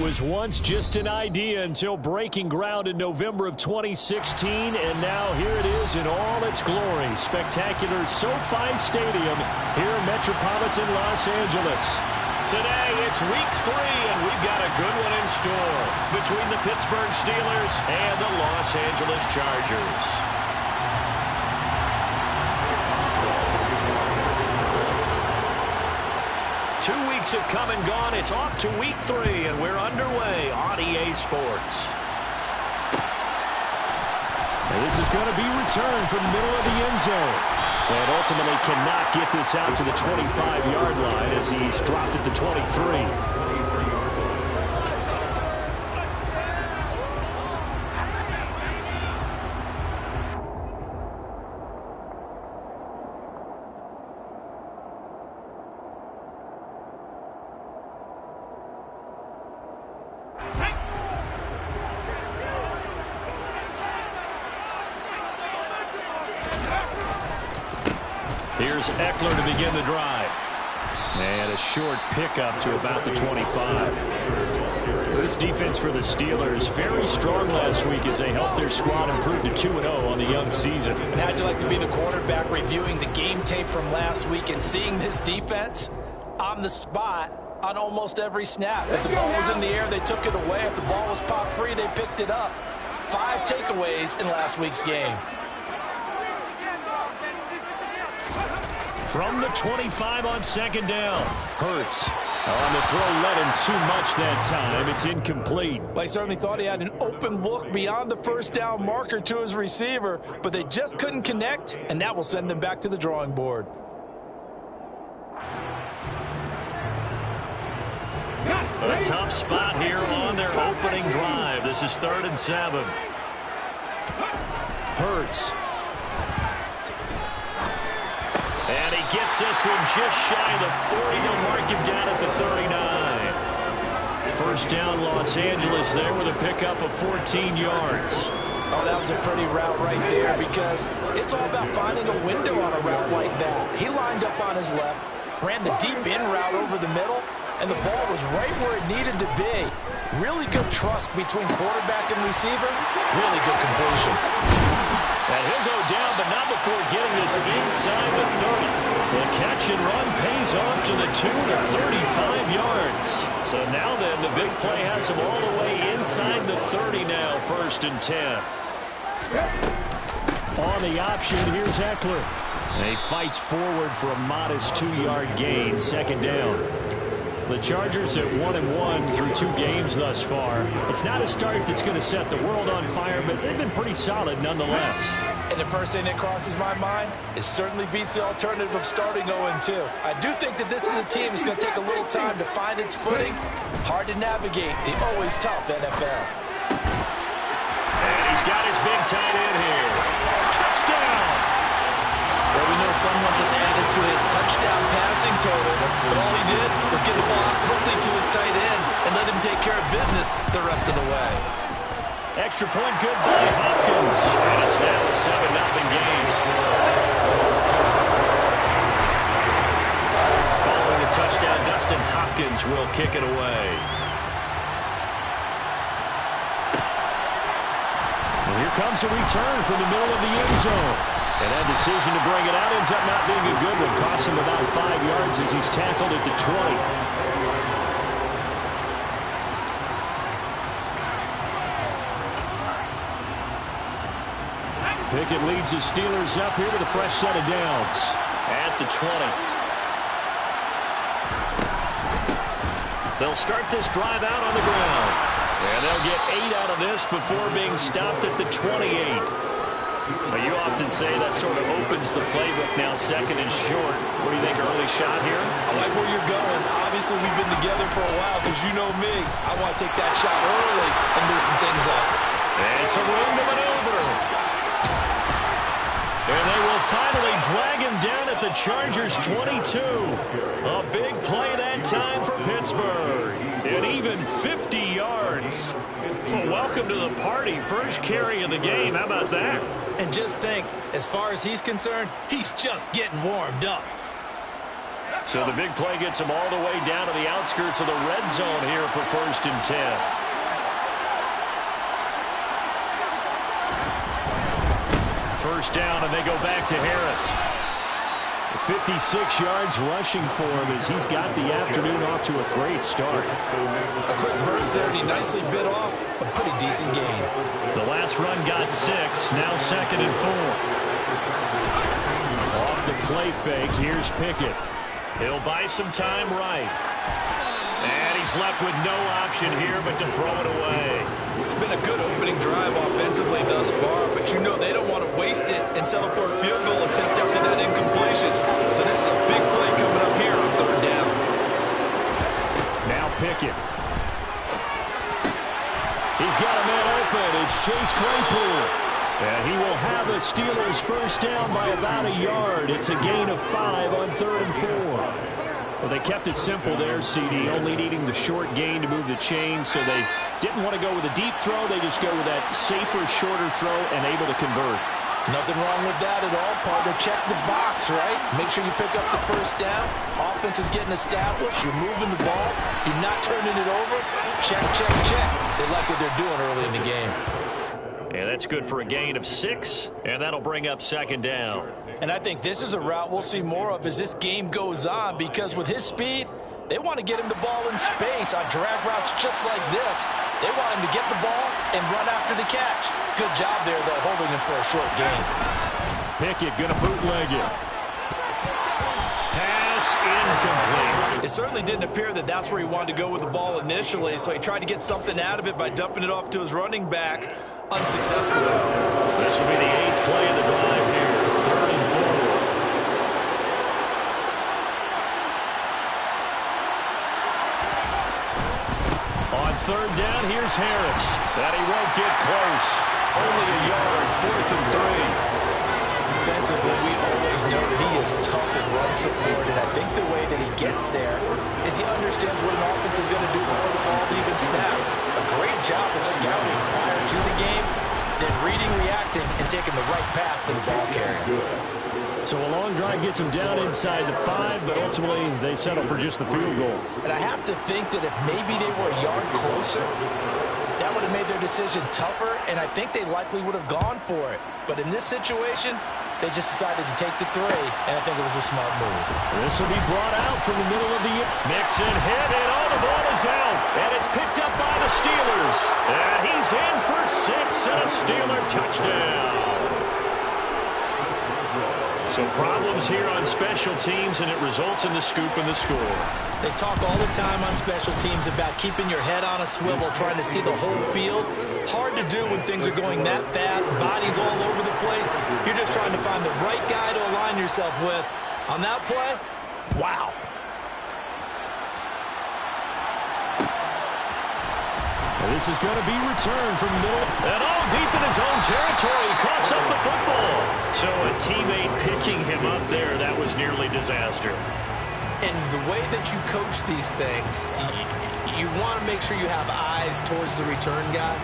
was once just an idea until breaking ground in November of 2016, and now here it is in all its glory. Spectacular SoFi Stadium here in metropolitan Los Angeles. Today, it's week 3, and we've got a good one in store between the Pittsburgh Steelers and the Los Angeles Chargers. 2 weeks have come and gone. It's off to week 3, and we're underway on EA Sports. And this is going to be returned from the middle of the end zone. And ultimately cannot get this out to the 25-yard line as he's dropped at the 23. Here's Eckler to begin the drive. And a short pickup to about the 25. This defense for the Steelers, very strong last week as they helped their squad improve to 2-0 on the young season. And how'd you like to be the quarterback reviewing the game tape from last week and seeing this defense on the spot on almost every snap? If the ball was in the air, they took it away. If the ball was popped free, they picked it up. 5 takeaways in last week's game. From the 25 on second down. Hurts on the throw, led him too much that time. It's incomplete. Well, he certainly thought he had an open look beyond the first down marker to his receiver, but they just couldn't connect, and that will send them back to the drawing board. A tough spot here on their opening drive. This is 3rd and 7. Hurts. And he gets this one just shy of the 40. They'll mark him down at the 39. First down, Los Angeles there with a pickup of 14 yards. Oh, that was a pretty route right there because it's all about finding a window on a route like that. He lined up on his left, ran the deep in route over the middle, and the ball was right where it needed to be. Really good trust between quarterback and receiver. Really good completion. And he'll go down, but not before getting this inside the 30. The catch and run pays off to the 2 to 35 yards. So now then, the big play has him all the way inside the 30 now, 1st and 10. On the option, here's Eckler. And he fights forward for a modest 2-yard gain, 2nd down. The Chargers at 1-1 through 2 games thus far. It's not a start that's going to set the world on fire, but they've been pretty solid nonetheless. And the first thing that crosses my mind, it certainly beats the alternative of starting 0-2. I do think that this is a team that's going to take a little time to find its footing. Hard to navigate the always tough NFL. And he's got his big tight end here. Touchdown! Well, we know someone just added to his touchdown passing total, but all he did was get the ball out quickly to his tight end and let him take care of business the rest of the way. Extra point good by Hopkins, and it's now a 7-0 game. Following the touchdown, Dustin Hopkins will kick it away. And here comes a return from the middle of the end zone. And that decision to bring it out ends up not being a good one. Costs him about 5 yards as he's tackled at the 20. Pickett leads the Steelers up here with a fresh set of downs at the 20. They'll start this drive out on the ground. And they'll get 8 out of this before being stopped at the 28. But you often say that sort of opens the playbook now, 2nd and short. What do you think, early shot here? I like where you're going. Obviously, we've been together for a while because you know me. I want to take that shot early and loosen things up. And it's a room to maneuver. And they will finally drag him down at the Chargers' 22. A big play that time for Pittsburgh. And even 50 yards. Well, welcome to the party. First carry of the game. How about that? And just think, as far as he's concerned, he's just getting warmed up. So the big play gets him all the way down to the outskirts of the red zone here for 1st and 10. First down, and they go back to Harris. 56 yards rushing for him as he's got the afternoon off to a great start. A quick burst there, and he nicely bit off a pretty decent gain. The last run got 6, now 2nd and 4. Off the play fake, here's Pickett. He'll buy some time right. And he's left with no option here but to throw it away. It's been a good opening drive offensively thus far, but you know they don't want to waste it and settle for a field goal attempt after that incompletion. So this is a big play coming up here on 3rd down. Now Pickett. He's got a man open. It's Chase Claypool. And he will have the Steelers first down by about a yard. It's a gain of 5 on 3rd and 4. Well, they kept it simple there, CD, only needing the short gain to move the chain, so they didn't want to go with a deep throw. They just go with that safer, shorter throw and able to convert. Nothing wrong with that at all, partner. Check the box, right? Make sure you pick up the first down. Offense is getting established. You're moving the ball. You're not turning it over. Check, check, check. They like what they're doing early in the game. And that's good for a gain of 6, and that'll bring up 2nd down. And I think this is a route we'll see more of as this game goes on, because with his speed, they want to get him the ball in space on drag routes just like this. They want him to get the ball and run after the catch. Good job there, though, holding him for a short gain. Pickett going to bootleg it. Pass incomplete. It certainly didn't appear that that's where he wanted to go with the ball initially, so he tried to get something out of it by dumping it off to his running back unsuccessfully. This will be the 8th play of the drive here. 3rd and 4. On 3rd down, here's Harris. And he won't get close. Only a yard, 4th and 3. Defensively, we always know that he is tough in run support, and I think the way that he gets there is he understands what an offense is going to do before the ball's even snapped. A great job of scouting prior to the game, then reading, reacting, and taking the right path to the ball carrier. So a long drive gets them down inside the 5, but ultimately they settle for just the field goal. And I have to think that if maybe they were a yard closer, that would have made their decision tougher, and I think they likely would have gone for it. But in this situation, they just decided to take the 3, and I think it was a smart move. This will be brought out from the middle of the year. Mixon hit, and all the ball is out. And it's picked up by the Steelers. And he's in for 6 and a Steeler touchdown. So problems here on special teams, and it results in the scoop and the score. They talk all the time on special teams about keeping your head on a swivel, trying to see the whole field. Hard to do when things are going that fast, bodies all over the place. You're just trying to find the right guy to align yourself with. On that play, wow. And this is going to be returned from middle. And all deep in his own territory. Coughs up the football. So a teammate picking him up there, that was nearly disaster. And the way that you coach these things, you want to make sure you have eyes towards the return guy,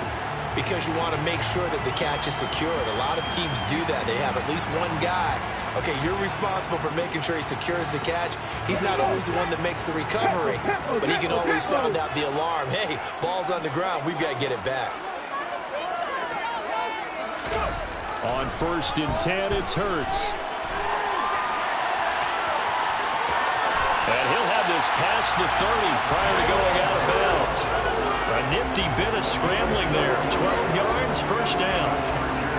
because you want to make sure that the catch is secured. A lot of teams do that. They have at least one guy. Okay, you're responsible for making sure he secures the catch. He's not always the one that makes the recovery, but he can always sound out the alarm. Hey, ball's on the ground. We've got to get it back. On 1st and 10, it's Hurts. And he'll have this past the 30 prior to going out of bounds. A nifty bit of scrambling there. 12 yards, first down.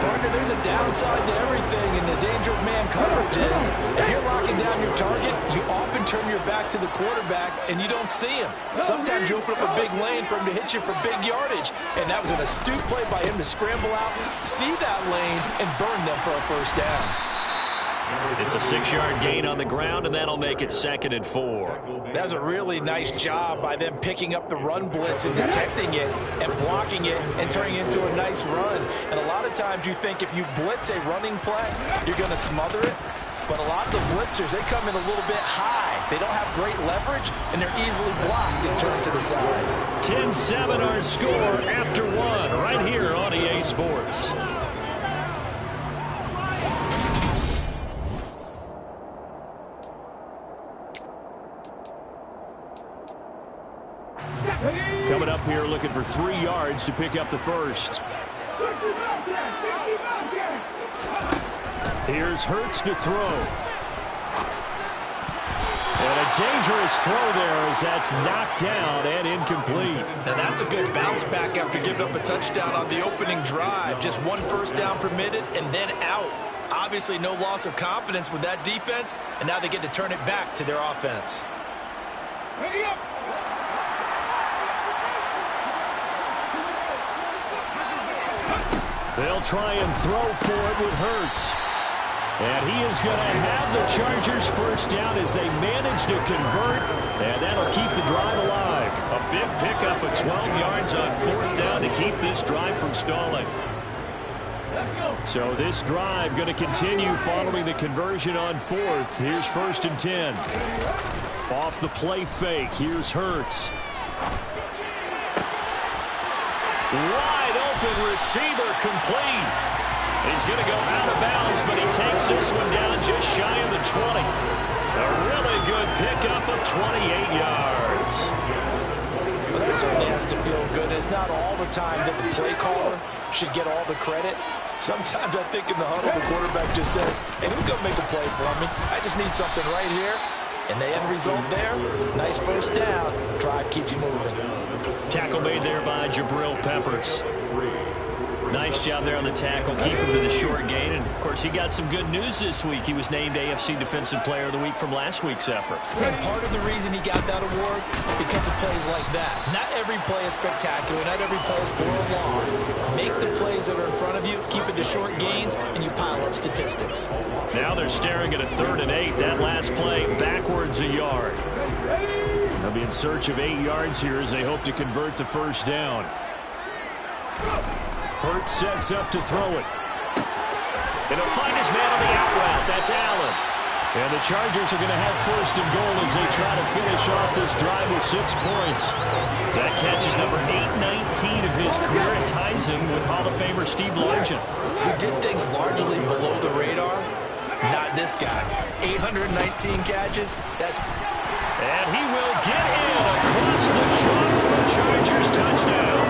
Partner, there's a downside to everything, and the danger of man coverage is if you're locking down your target, you often turn your back to the quarterback and you don't see him. Sometimes you open up a big lane for him to hit you for big yardage, and that was an astute play by him to scramble out, see that lane, and burn them for a first down. It's a 6-yard gain on the ground, and that'll make it 2nd and 4. That's a really nice job by them picking up the run blitz and detecting it and blocking it and turning it into a nice run. And a lot of times you think if you blitz a running play, you're going to smother it. But a lot of the blitzers, they come in a little bit high. They don't have great leverage, and they're easily blocked and turned to the side. 10-7 our score after 1 right here on EA Sports. Coming up here looking for 3 yards to pick up the first. Here's Hurts to throw. And a dangerous throw there as that's knocked down and incomplete. Now that's a good bounce back after giving up a touchdown on the opening drive. Just 1 first down permitted and then out. Obviously no loss of confidence with that defense, and now they get to turn it back to their offense. They'll try and throw for it with Hurts. And he is going to have the Chargers first down as they manage to convert, and that'll keep the drive alive. A big pickup of 12 yards on 4th down to keep this drive from stalling. So this drive going to continue following the conversion on 4th. Here's 1st and 10. Off the play fake, here's Hurts. Wide open receiver complete. He's going to go out of bounds, but he takes this one down just shy of the 20. A really good pickup of 28 yards. Well, that certainly has to feel good. It's not all the time that the play caller should get all the credit. Sometimes I think in the huddle, the quarterback just says, hey, who's going to make a play for me? I just need something right here. And the end result there, nice first down. Drive keeps moving. Tackle made there by Jabril Peppers. Nice job there on the tackle, keep him to the short gain. And, of course, he got some good news this week. He was named AFC Defensive Player of the Week from last week's effort. And part of the reason he got that award, because of plays like that. Not every play is spectacular. Not every play is for a loss. Make the plays that are in front of you, keep it to short gains, and you pile up statistics. Now they're staring at a 3rd and 8. That last play backwards a yard. They'll be in search of 8 yards here as they hope to convert the first down. Hurts sets up to throw it. And he'll find his man on the out route. That's Allen. And the Chargers are going to have 1st and goal as they try to finish off this drive with 6 points. That catch is number 819 of his career and ties him with Hall of Famer Steve Largent. Who did things largely below the radar? Not this guy. 819 catches. And he will get in across the chalk for a Chargers touchdown.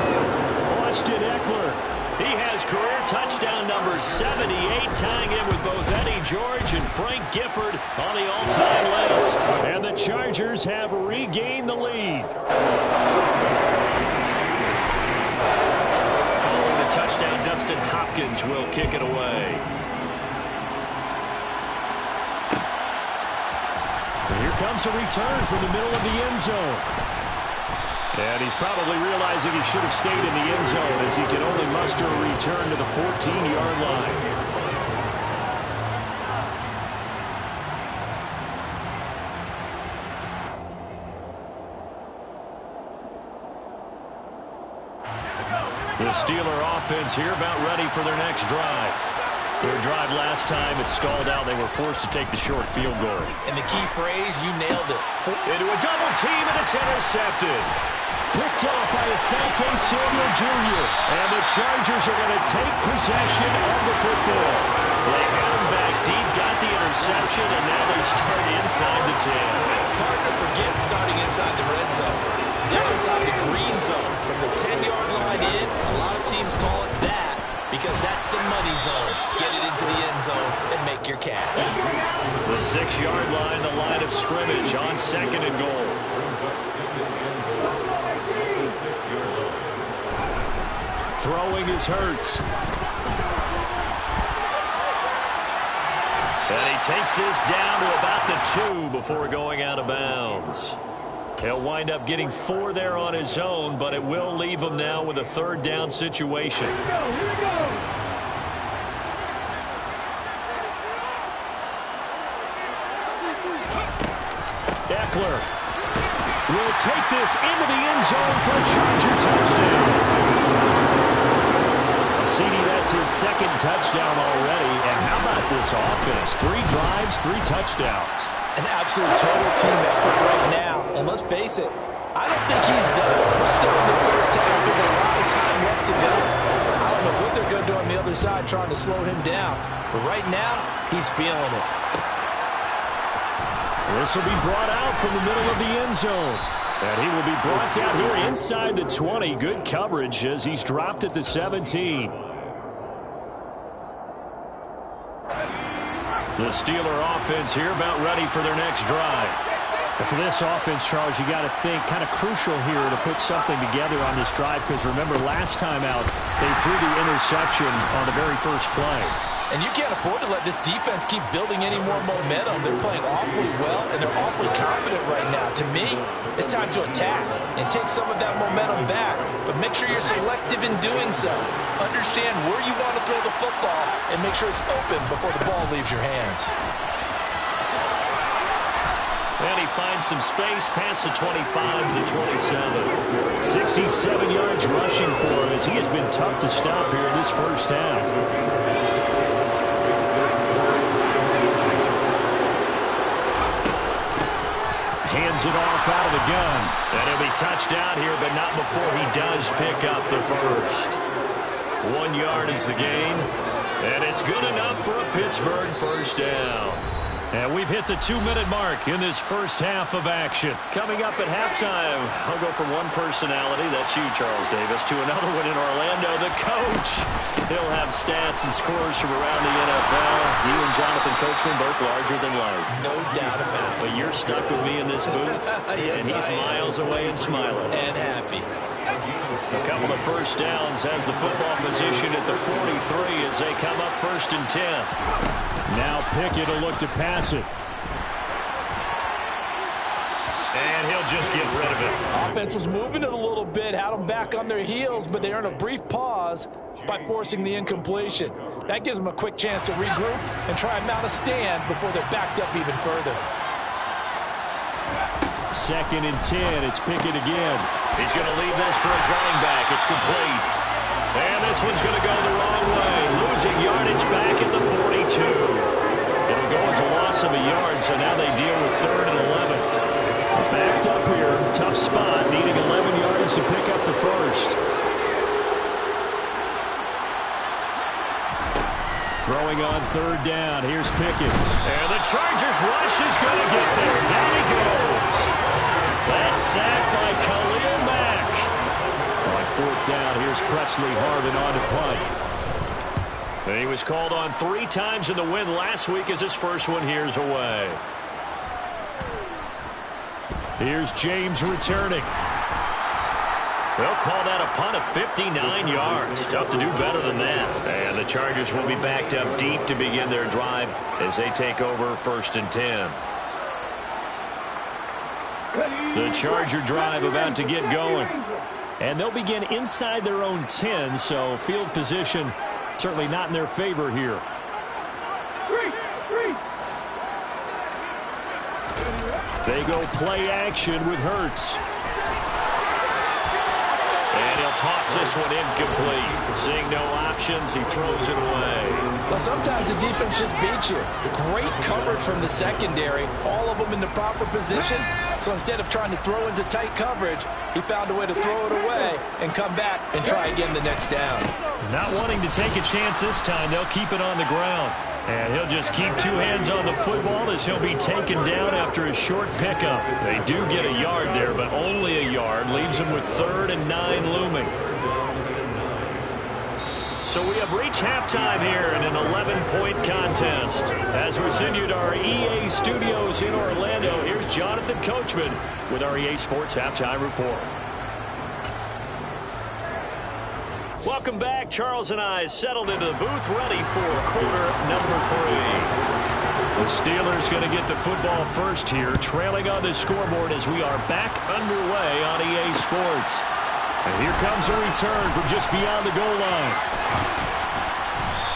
Austin Eckler. He has career touchdown number 78, tying in with both Eddie George and Frank Gifford on the all-time list. And the Chargers have regained the lead. Following the touchdown, Dustin Hopkins will kick it away. And here comes a return from the middle of the end zone. And he's probably realizing he should have stayed in the end zone as he can only muster a return to the 14-yard line. The Steeler offense here about ready for their next drive. Their drive last time, it stalled out. They were forced to take the short field goal. And the key phrase, you nailed it. Into a double team, and it's intercepted. Picked off by Asante Samuel Jr. And the Chargers are going to take possession of the football. They had him back deep, got the interception, and now they start inside the 10. Hard to forget starting inside the red zone. They're inside the green zone. From the 10-yard line in, a lot of teams call it that because that's the money zone. Get it into the end zone and make your cash. The 6-yard line, the line of scrimmage on 2nd and goal. Throwing is Hurts. And he takes this down to about the 2 before going out of bounds. He'll wind up getting 4 there on his own, but it will leave him now with a 3rd down situation. Here we go. Eckler will take this into the end zone for a Charger touchdown. CD, that's his 2nd touchdown already. And how about this offense? 3 drives, 3 touchdowns. An absolute total team effort right now. And let's face it, I don't think he's done. We're still in the first half. There's a lot of time left to go. I don't know what they're going to do on the other side trying to slow him down. But right now, he's feeling it. This will be brought out from the middle of the end zone. And he will be brought down here inside the 20. Good coverage as he's dropped at the 17. The Steeler offense here about ready for their next drive. And for this offense, Charles, you got to think kind of crucial here to put something together on this drive, because remember last time out they threw the interception on the very first play. And you can't afford to let this defense keep building any more momentum. They're playing awfully well, and they're awfully confident right now. To me, it's time to attack and take some of that momentum back. But make sure you're selective in doing so. Understand where you want to throw the football and make sure it's open before the ball leaves your hands. And he finds some space past the 25 to the 27. 67 yards rushing for him as he has been tough to stop here in this first half. Hands it off out of the gun. And he'll be touched out here, but not before he does pick up the first. 1 yard is the gain. And it's good enough for a Pittsburgh first down. And we've hit the 2-minute mark in this first half of action. Coming up at halftime, I'll go from one personality, that's you, Charles Davis, to another one in Orlando, the coach. He'll have stats and scores from around the NFL. You and Jonathan Coachman both larger than life. No doubt about it. But you're stuck with me in this booth, yes, and he's miles away and smiling. And happy. A couple of first downs has the football position at the 43 as they come up 1st and 10. Now Pickett will look to pass it. And he'll just get rid of it. Offense was moving it a little bit, had them back on their heels, but they earned a brief pause by forcing the incompletion. That gives them a quick chance to regroup and try and mount a stand before they're backed up even further. 2nd and 10. It's Pickett again. He's going to leave this for his running back. It's complete. And this one's going to go the wrong way. Losing yardage back at the 42. It'll go as a loss of a yard, so now they deal with 3rd and 11. Backed up here. Tough spot. Needing 11 yards to pick up the first. Throwing on 3rd down. Here's Pickett. And the Chargers rush is going to get there. Down he goes. That's sacked by Khalil Mack. On 4th down, here's Presley Harvin on to punt. And he was called on 3 times in the win last week as his first one here's away. Here's James returning. They'll call that a punt of 59 yards. Tough to do better than that. And the Chargers will be backed up deep to begin their drive as they take over 1st and 10. The Charger drive about to get going. And they'll begin inside their own 10, so field position certainly not in their favor here. They go play action with Hurts. And he'll toss this one incomplete. Seeing no options, he throws it away. Well, sometimes the defense just beats you. Great coverage from the secondary, all of them in the proper position. So instead of trying to throw into tight coverage, he found a way to throw it away and come back and try again the next down. Not wanting to take a chance this time, they'll keep it on the ground. And he'll just keep 2 hands on the football as he'll be taken down after a short pickup. They do get a yard there, but only a yard. Leaves them with 3rd and 9 looming. So we have reached halftime here in an 11-point contest. As we send you to our EA studios in Orlando, here's Jonathan Coachman with our EA Sports Halftime Report. Welcome back. Charles and I settled into the booth, ready for quarter number 3. The Steelers going to get the football first here, trailing on the scoreboard as we are back underway on EA Sports. And here comes a return from just beyond the goal line.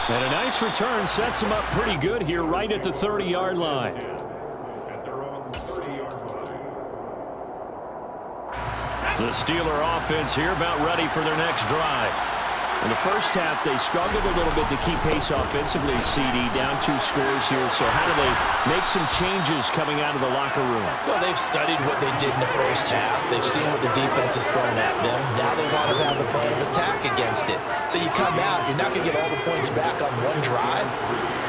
And a nice return sets them up pretty good here right at the 30-yard line. The Steeler offense here about ready for their next drive. In the first half, they struggled a little bit to keep pace offensively, CD, down 2 scores here. So how do they make some changes coming out of the locker room? Well, they've studied what they did in the first half. They've seen what the defense has thrown at them. Now they want to have a plan of attack against it. So you come out, you're not going to get all the points back on one drive,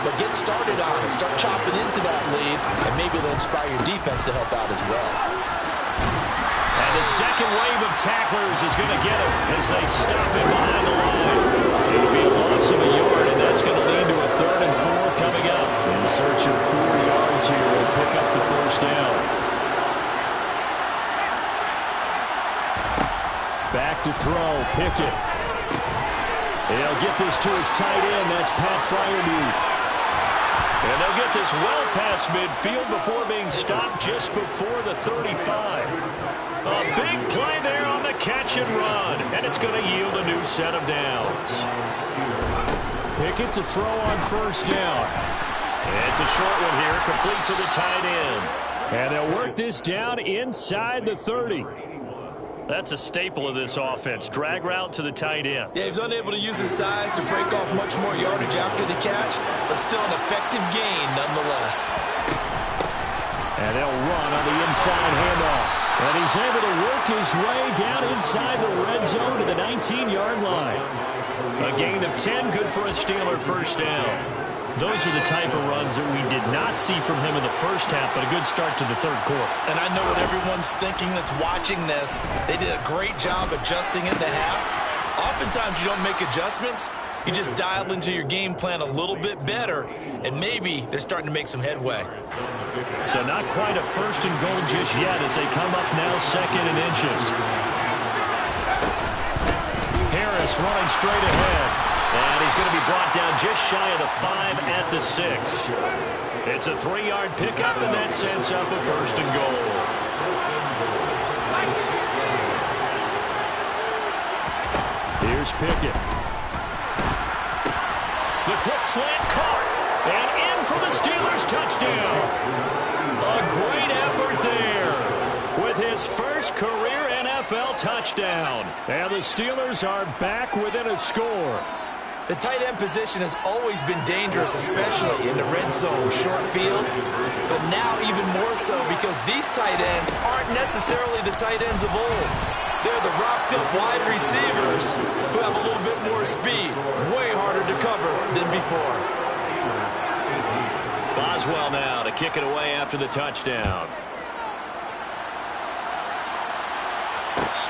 but get started on it. Start chopping into that lead, and maybe it'll inspire your defense to help out as well. And the second wave of tacklers is going to get him as they stop him behind the line. It'll be a loss of a yard, and that's going to lead to a 3rd and 4 coming up. In search of 4 yards here to pick up the first down. Back to throw, Pickett. He'll get this to his tight end. That's Pat Freiermuth. And they'll get this well past midfield before being stopped just before the 35. A big play there on the catch and run. And it's going to yield a new set of downs. Pickett to throw on first down. It's a short one here, complete to the tight end. And they'll work this down inside the 30. That's a staple of this offense. Drag route to the tight end. Yeah, he's unable to use his size to break off much more yardage after the catch, but still an effective gain nonetheless. And they'll run on the inside handoff. And he's able to work his way down inside the red zone to the 19-yard line. A gain of 10, good for a Steeler first down. Those are the type of runs that we did not see from him in the first half, but a good start to the 3rd quarter. And I know what everyone's thinking that's watching this. They did a great job adjusting at the half. Oftentimes you don't make adjustments. You just dial into your game plan a little bit better, and maybe they're starting to make some headway. So not quite a 1st and goal just yet as they come up now 2nd and inches. Harris running straight ahead. And he's going to be brought down just shy of the 5 at the 6. It's a 3-yard pickup, and that sets up a 1st and goal. Here's Pickett. The quick slant caught. And in for the Steelers touchdown. A great effort there with his first career NFL touchdown. And the Steelers are back within a score. The tight end position has always been dangerous, especially in the red zone, short field. But now even more so because these tight ends aren't necessarily the tight ends of old. They're the rocked-up wide receivers who have a little bit more speed. Way harder to cover than before. Boswell now to kick it away after the touchdown.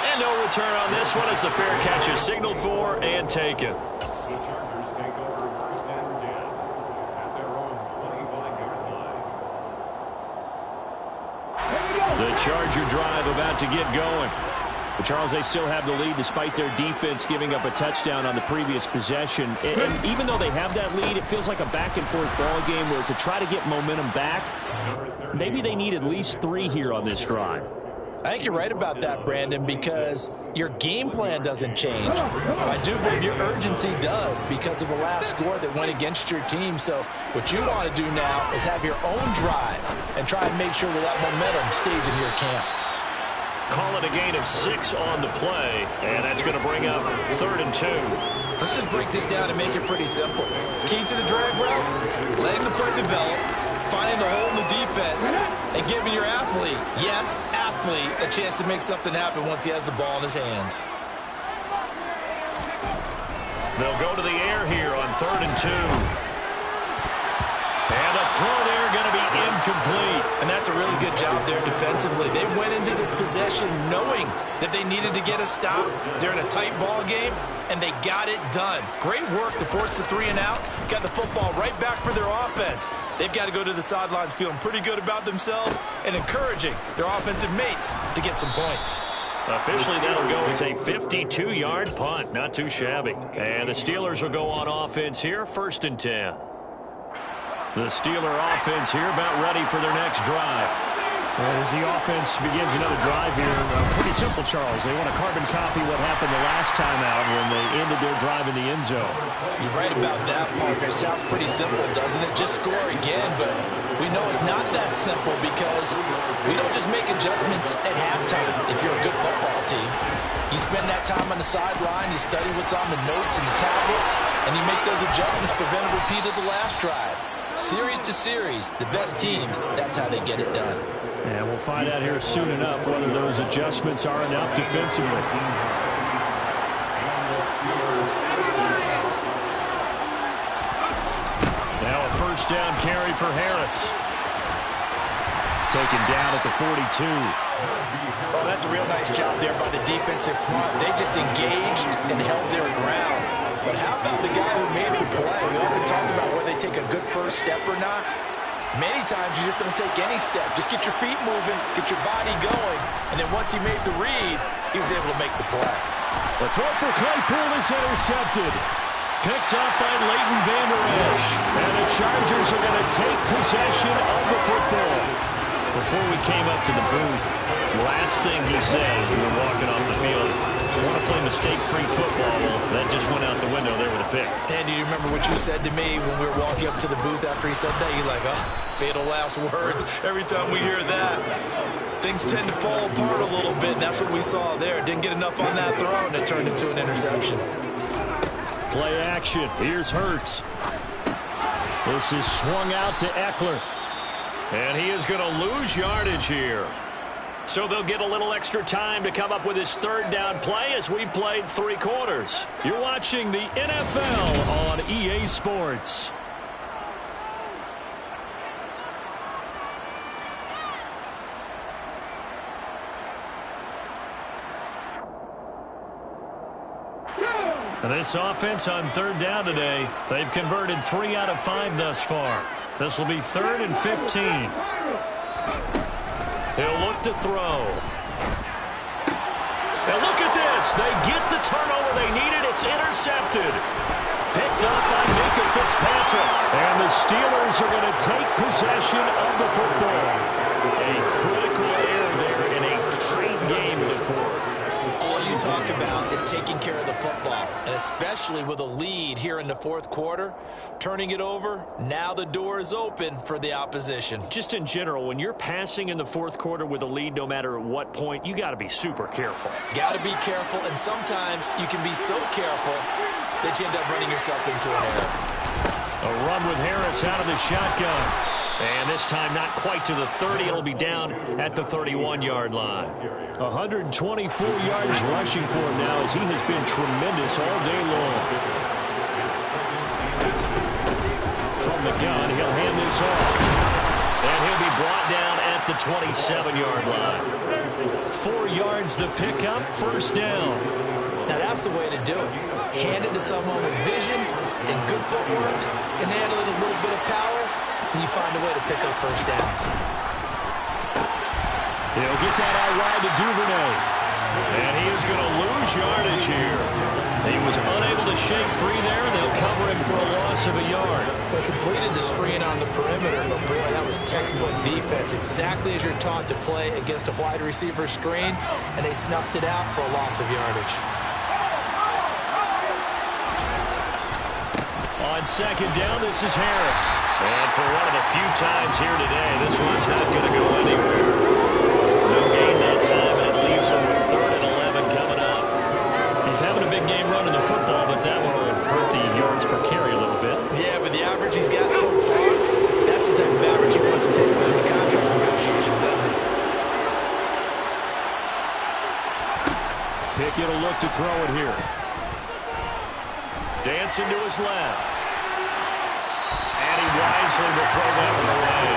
And no return on this one as the fair catch is signaled for and taken. The Charger drive about to get going. But Charles, they still have the lead despite their defense giving up a touchdown on the previous possession. And even though they have that lead, it feels like a back-and-forth ball game where to try to get momentum back, maybe they need at least 3 here on this drive. I think you're right about that, Brandon, because your game plan doesn't change. I do believe your urgency does because of the last score that went against your team. So what you want to do now is have your own drive and try and make sure that momentum stays in your camp. Call it a gain of 6 on the play, and that's going to bring up 3rd and 2. Let's just break this down and make it pretty simple. Key to the drag route, letting the play develop, finding the hole in the defense, and giving your athlete, yes, athlete, a chance to make something happen once he has the ball in his hands. They'll go to the air here on 3rd and 2. And the throw there going to be incomplete. And that's a really good job there defensively. They went into this possession knowing that they needed to get a stop. They're in a tight ball game, and they got it done. Great work to force the 3 and out. Got the football right back for their offense. They've got to go to the sidelines feeling pretty good about themselves and encouraging their offensive mates to get some points. Officially, that'll go as a 52-yard punt. Not too shabby. And the Steelers will go on offense here, 1st and 10. The Steeler offense here about ready for their next drive. As the offense begins another drive here, pretty simple, Charles. They want to carbon copy what happened the last time out when they ended their drive in the end zone. You're right about that, partner. Sounds pretty simple, doesn't it? Just score again, but we know it's not that simple because we don't just make adjustments at halftime if you're a good football team. You spend that time on the sideline, you study what's on the notes and the tablets, and you make those adjustments, prevent a repeat of the last drive. Series to series, the best teams, that's how they get it done. And we'll find out here soon enough whether those adjustments are enough defensively. Now a 1st down carry for Harris. taken down at the 42. Oh, that's a real nice job there by the defensive front. They just engaged and held their ground. But how about the guy who made the play? We often talk about whether they take a good first step or not. Many times you just don't take any step. Just get your feet moving, get your body going, and then once he made the read, he was able to make the play. The throw for Claypool is intercepted. Picked up by Leighton Vander Esch. And the Chargers are going to take possession of the football. Before we came up to the booth, last thing he said as we were walking off the field, I want to play mistake-free football. Well, that just went out the window there with a pick. And do you remember what you said to me when we were walking up to the booth after he said that? You're like, oh, fatal last words. Every time we hear that, things tend to fall apart a little bit, and that's what we saw there. Didn't get enough on that throw, and it turned into an interception. Play action. Here's Hurts. This is swung out to Eckler. And he is going to lose yardage here. So they'll get a little extra time to come up with his third down play as we played 3 quarters. You're watching the NFL on EA Sports. And this offense on third down today, they've converted 3 out of 5 thus far. This will be 3rd and 15. He'll look to throw. And look at this. They get the turnover they needed. It's intercepted. Picked up by Minkah Fitzpatrick. And the Steelers are going to take possession of the football. A critical error there in a tight game in the fourth. All you talk about is taking care of the football, and especially with a lead here in the fourth quarter, turning it over, now the door is open for the opposition. Just in general, when you're passing in the fourth quarter with a lead, no matter at what point, you got to be super careful. Got to be careful, and sometimes you can be so careful that you end up running yourself into an error. A run with Harris out of the shotgun. And this time not quite to the 30. It'll be down at the 31-yard line. 124 yards rushing for him now as he has been tremendous all day long. From the gun, he'll hand this off. And he'll be brought down at the 27-yard line. 4 yards the pickup, first down. Now that's the way to do it. Hand it to someone with vision and good footwork and add a little bit of power, and you find a way to pick up first downs. He'll get that out wide to Duvernay. And he is going to lose yardage here. He was unable to shake free there, and they'll cover him for a loss of a yard. They completed the screen on the perimeter, but boy, that was textbook defense. Exactly as you're taught to play against a wide receiver screen, and they snuffed it out for a loss of yardage. On second down, this is Harris. And for one of the few times here today, this one's not going to go anywhere. No gain that time, and it leaves him with 3rd and 11 coming up. He's having a big game running the football, but that one will hurt the yards per carry a little bit. Yeah, but the average he's got so far, that's the type of average he wants to take with the contract negotiations, doesn't he? Pickett will look to throw it here. Dancing to his left. And he wisely will throw that one away.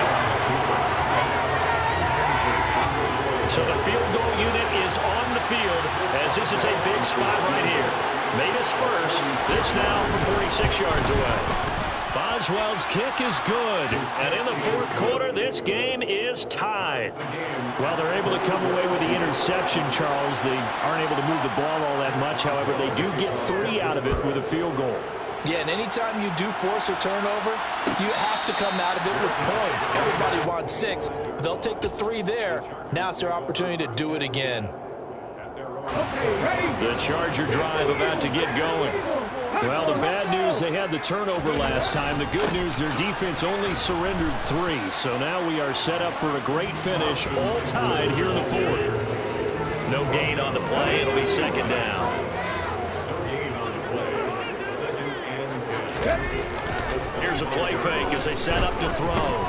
So the field goal unit is on the field as this is a big spot right here. Made his first. This now from 46 yards away. Boswell's kick is good. And in the fourth quarter, this game is tied. Well, they're able to come away with the interception, Charles. They aren't able to move the ball all that much. However, they do get 3 out of it with a field goal. Yeah, and anytime you do force a turnover, you have to come out of it with points. Everybody wants 6. They'll take the 3 there. Now it's their opportunity to do it again. The Charger drive about to get going. Well, the bad news, they had the turnover last time. The good news, their defense only surrendered 3. So now we are set up for a great finish, all tied here in the fourth. No gain on the play. It'll be second down. Here's a play fake as they set up to throw.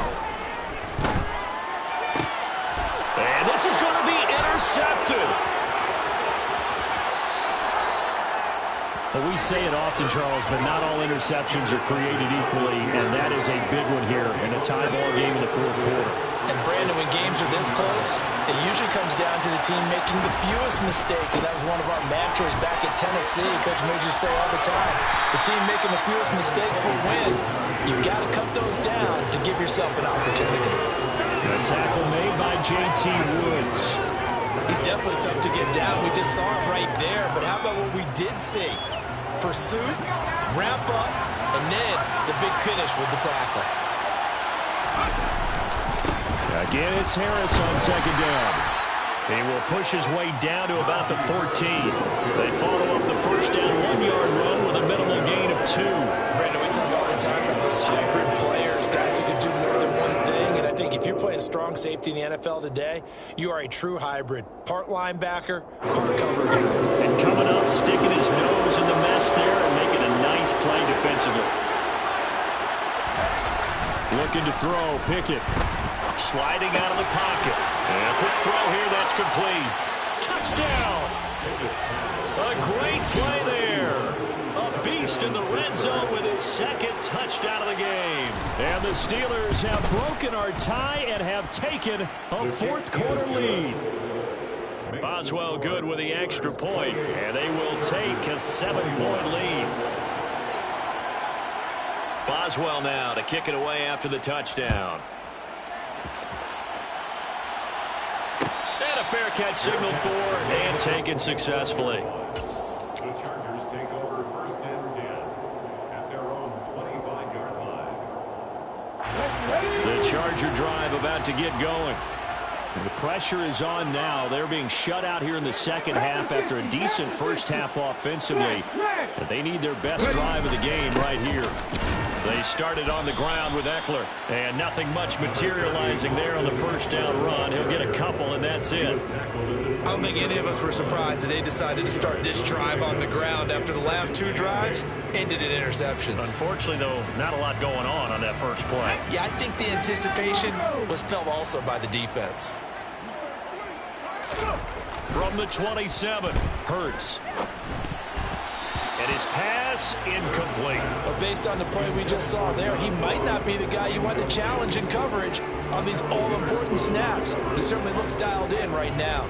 And this is going to be intercepted. Well, we say it often, Charles, but not all interceptions are created equally, and that is a big one here in a tie ball game in the fourth quarter. And Brandon, when games are this close, it usually comes down to the team making the fewest mistakes. And that was one of our mantras back at Tennessee. Coach Major say all the time, the team making the fewest mistakes will win. You've got to cut those down to give yourself an opportunity. A tackle made by J.T. Woods. He's definitely tough to get down. We just saw it right there. But how about what we did see? Pursuit, ramp up, and then the big finish with the tackle. Again, it's Harris on second down. He will push his way down to about the 14. They follow up the first down 1-yard run with a minimal gain of 2. Brandon, we talk all the time about those hybrid players, guys who can do more than one thing. And I think if you're playing strong safety in the NFL today, you are a true hybrid. Part linebacker, part cover guy. And coming up, sticking his nose in the mess there and making a nice play defensively. Looking to throw, Pickett. Sliding out of the pocket. And a quick throw here, that's complete. Touchdown! A great play there. A beast in the red zone with his second touchdown of the game. And the Steelers have broken our tie and have taken a fourth-quarter lead. Boswell good with the extra point, and they will take a 7-point lead. Boswell now to kick it away after the touchdown. And a fair catch signaled for and taken successfully. The Chargers take over first and 10 at their own 25-yard line. The Charger drive about to get going. And the pressure is on now. They're being shut out here in the second half after a decent first half offensively. But they need their best drive of the game right here. They started on the ground with Eckler, and nothing much materializing there on the first down run. He'll get a couple, and that's it. I don't think any of us were surprised that they decided to start this drive on the ground after the last 2 drives ended in interceptions. Unfortunately, though, not a lot going on that first play. Yeah, I think the anticipation was felt also by the defense. From the 27, Hurts. And his pass incomplete. But based on the play we just saw there, he might not be the guy you want to challenge in coverage on these all-important snaps. He certainly looks dialed in right now.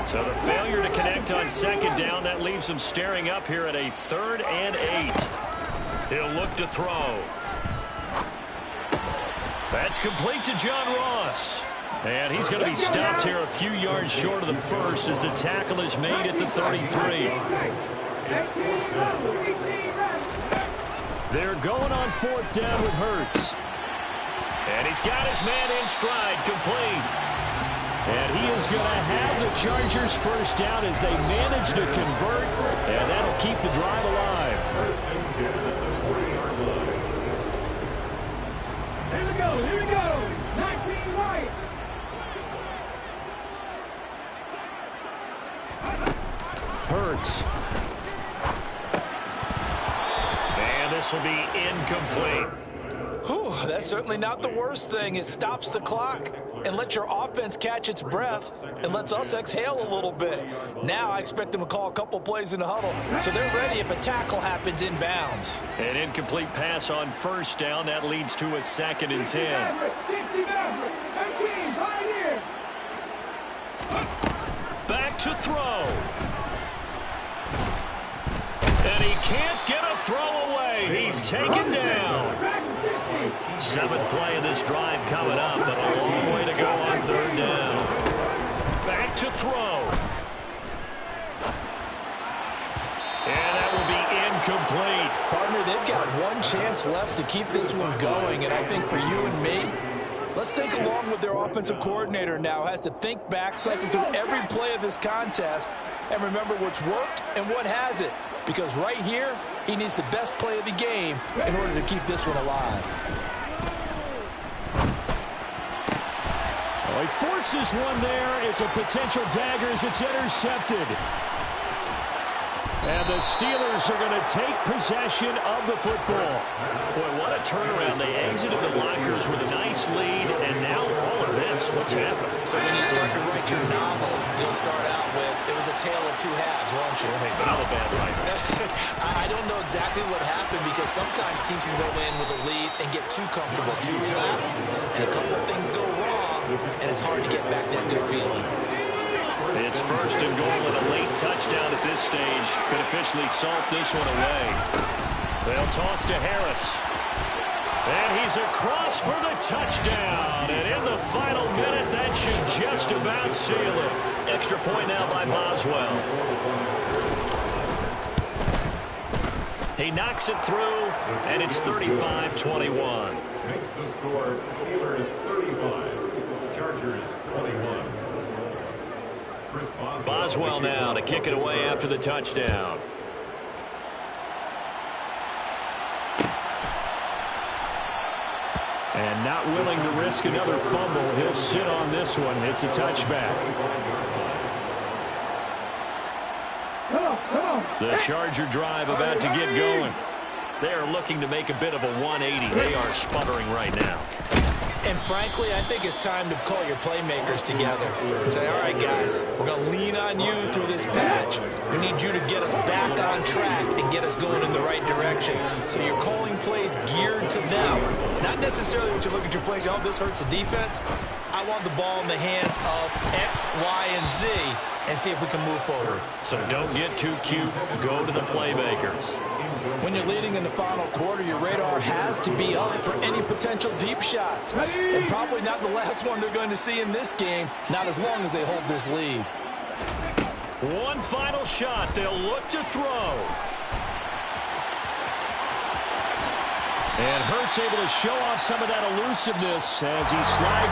So the failure to connect on second down, that leaves him staring up here at a 3rd and 8. He'll look to throw. That's complete to John Ross. And he's going to be stopped here a few yards short of the first as the tackle is made at the 33. They're going on 4th down with Hurts. And he's got his man in stride, complete. And he is going to have the Chargers first down as they manage to convert. And that'll keep the drive alive. Here we go. 19 right. Hurts. And this will be incomplete. Whew, that's certainly not the worst thing. It stops the clock and lets your offense catch its breath and lets us exhale a little bit. Now I expect them to call a couple plays in the huddle, so they're ready if a tackle happens inbounds. An incomplete pass on first down. That leads to a 2nd and 10. Back to throw. And he can't get a throw away. He's taken down. 7th play of this drive coming up, but a long way to go on 3rd down. Back to throw. And that will be incomplete. Partner, they've got one chance left to keep this one going, and I think for you and me, let's think along with their offensive coordinator now. Has to think back, cycle through every play of this contest, and remember what's worked and what hasn't. Because right here, he needs the best play of the game in order to keep this one alive. Well, he forces one there. It's a potential dagger as it's intercepted. And the Steelers are going to take possession of the football. Boy, what a turnaround. They exited the lockers with a nice lead, and now all of this What's happened? So when you start to write your novel, you'll start out with, it was a tale of two halves, won't you? Hey, but I'm a bad writer. I don't know exactly what happened because sometimes teams can go in with a lead and get too comfortable, too relaxed, and a couple of things go wrong, and it's hard to get back that good feeling. It's first and goal and a late touchdown at this stage could officially salt this one away. They'll toss to Harris. And he's across for the touchdown. And in the final minute, that should just about seal it. Extra point now by Boswell. He knocks it through, and it's 35-21. Makes the score Steelers 35, Chargers 21. Chris Boswell now to kick it away after the touchdown. And not willing to risk another fumble. He'll sit on this one. It's a touchback. The Charger drive about to get going. They are looking to make a bit of a 180. They are sputtering right now. And frankly, I think it's time to call your playmakers together and say, all right, guys, we're going to lean on you through this patch. We need you to get us back on track and get us going in the right direction. So you're calling plays geared to them. Not necessarily when you look at your plays, oh, this hurts the defense. I want the ball in the hands of X, Y, and Z and see if we can move forward. So don't get too cute. Go to the playmakers. When you're leading in the final quarter, your radar has to be up for any potential deep shots. And probably not the last one they're going to see in this game, not as long as they hold this lead. One final shot. They'll look to throw. And Hurts able to show off some of that elusiveness as he slides